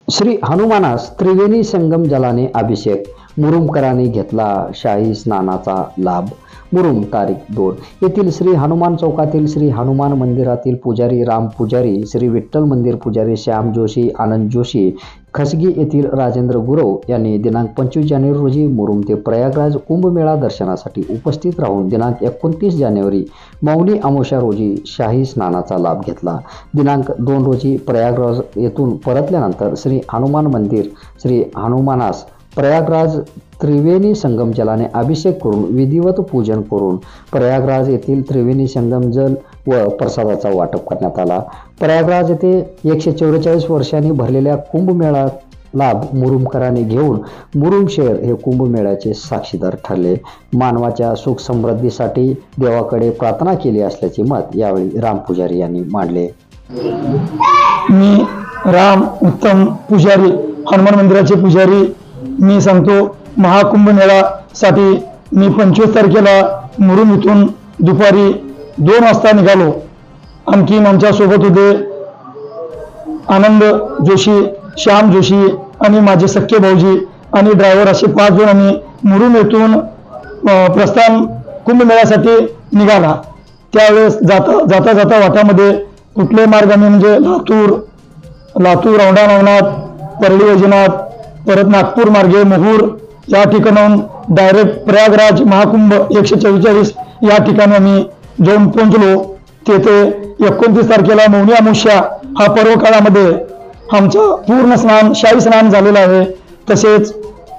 श्री हनुमानास त्रिवेणी संगम जलाने अभिषेक, मुरुमकरांनी घेतला शाही स्नानाचा लाभ। मुरुम तारीख 2 येथील श्री हनुमान चौकातील श्री हनुमान मंदिरातील पुजारी राम पुजारी, श्री विठ्ठल मंदिर पुजारी श्याम जोशी, आनंद जोशी, खसगी येथील राजेंद्र गुरव यांनी दिनांक 25 जानेवारी रोजी मुरुम ते प्रयागराज कुंभमेळा दर्शनासाठी उपस्थित राहून दिनांक 29 जानेवारी मौनी अमावस्या रोजी शाही स्नानाचा लाभ घेतला। दिनांक 2 रोजी प्रयागराज येथून परतल्यानंतर श्री हनुमान मंदिर श्री हनुमानास प्रयागराज त्रिवेणी संगम जलाने अभिषेक करून विधिवत पूजन करून प्रयागराज येथील त्रिवेणी संगम जल व प्रसादाचा वाटप करण्यात आला। प्रयागराज येथे 144 वर्षांनी भरलेल्या कुंभमेळा लाभ मुरुमकरांनी घेऊन मुरुम शहर हे कुंभमेळ्याचे साक्षीदार ठरले। मानवाच्या सुख समृद्धीसाठी देवाकडे प्रार्थना केली असल्याचे मत यावेळी राम पुजारी यांनी मांडले। मी राम उत्तम पुजारी, हनुमान मंदिराचे पुजारी, मी सांगतो महाकुंभ मेळ्यासाठी मी 25 तारखेला मुरुम इथून दुपारी 2 वाजता निघालो। आणखीन आमच्या सोबत होते आनंद जोशी, श्याम जोशी आणि माझे सख्खे भाऊजी आणि ड्रायव्हर असे 5 जण आम्ही मुरुम येथून प्रस्थान कुंभमेळ्यासाठी निघाला। त्यावेळेस जाता जाता वाटामध्ये कुठले मार्गाने म्हणजे लातूर औंढा नागनाथ, परळी वैजनाथ, परत नागपूर मार्गे मोहूर या ठिकाणाहून डायरेक्ट प्रयागराज महाकुंभ 144 या ठिकाणी आम्ही जाऊन पोहोचलो। तेथे 29 तारखेला मौनी अमावस्या हा पर्व काळामध्ये आमचं पूर्ण स्नान शाही स्नान झालेलं आहे। तसेच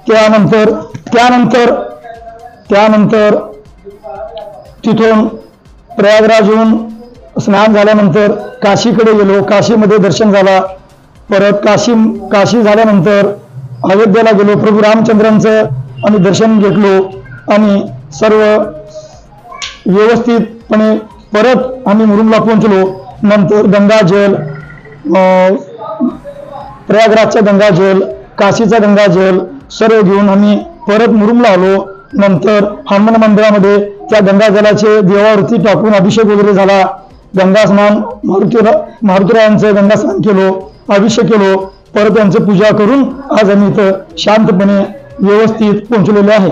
त्यानंतर तिथून प्रयागराजहून स्नान झाल्यानंतर काशीकडे गेलो। काशीमध्ये दर्शन झाला। परत काशी झाल्यानंतर अयोध्येला गेलो। प्रभू रामचंद्रांचं आम्ही दर्शन घेतलो आणि सर्व व्यवस्थितपणे परत आम्ही मुरुमला पोहोचलो। नंतर गंगाजल, प्रयागराजचा गंगाजल, काशीचा गंगाजल सर्व घेऊन आम्ही परत मुरुमला आलो। नंतर हनुमान मंदिरामध्ये त्या गंगाजलाचे देवावरती टाकून अभिषेक वगैरे झाला। गंगा स्नान मारुतीरायांचं गंगा स्नान केलो, अभिषेक केलो। परत त्यांचं पूजा करून आज आम्ही इथं शांतपणे व्यवस्थित पोहोचलेले आहे।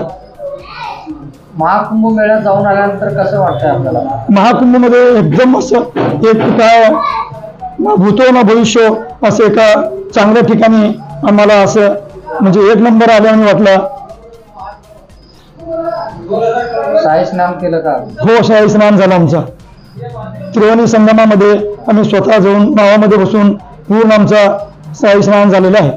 महाकुंभ मेळ्यात जाऊन आल्यानंतर कसं वाटतंय आपल्याला? महाकुंभमध्ये एकदम असं एक काय भूतो ना भविष्य असं एका चांगल्या ठिकाणी आम्हाला असं म्हणजे एक नंबर आल्याने वाटला। शाही स्नान केलं का? हो, शाही स्नान झालं आमचा। त्रिवेणी संगमामध्ये आम्ही स्वतः जाऊन नावामध्ये बसून पूर्ण आमचा शाही स्नान झालेलं आहे।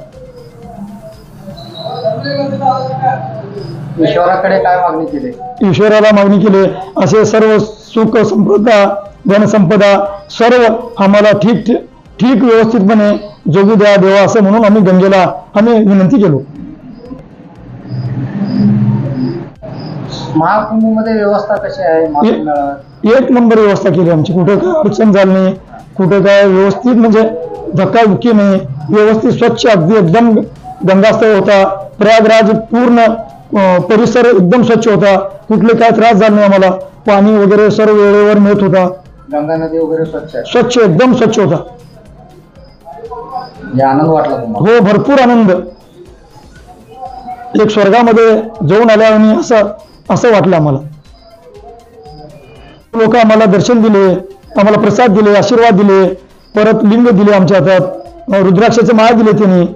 ईश्वराकडे काय मागणी केली? ईश्वराला मागणी केली असे सर्व सुख संपदा धनसंपदा सर्व आम्हाला ठीक व्यवस्थितपणे जोगू द्या देवा असं म्हणून आम्ही गंगेला विनंती केलो। महाकुंभमध्ये व्यवस्था कशी आहे? एक नंबर व्यवस्था केली आमची। कुठे काय अडचण झाली नाही, कुठे काय व्यवस्थित म्हणजे धक्काबुक्की नाही, व्यवस्थित स्वच्छ अगदी एकदम गंगास्थळ होता। प्रयागराज पूर्ण परिसर एकदम स्वच्छ होता। कुठले काय त्रास झाला नाही आम्हाला। पाणी वगैरे सर्व वेळेवर मिळत होता। गंगा नदी वगैरे स्वच्छ एकदम स्वच्छ होता। आनंद वाटला तुम्हाला? हो, भरपूर आनंद। एक स्वर्गामध्ये जाऊन आल्याने असं वाटलं आम्हाला। लोक आम्हाला दर्शन दिले, आम्हाला प्रसाद दिले, आशीर्वाद दिले, परत लिंग दिले आमच्या हातात, रुद्राक्षाचे माळ दिले त्यांनी,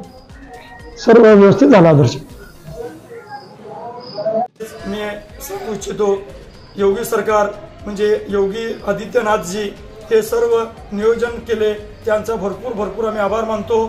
सर्व व्यवस्थित झाला दर्शन। मी सांगू इच्छितो योगी सरकार म्हणजे योगी आदित्यनाथजी हे सर्व नियोजन केले, त्यांचा भरपूर आम्ही आभार मानतो।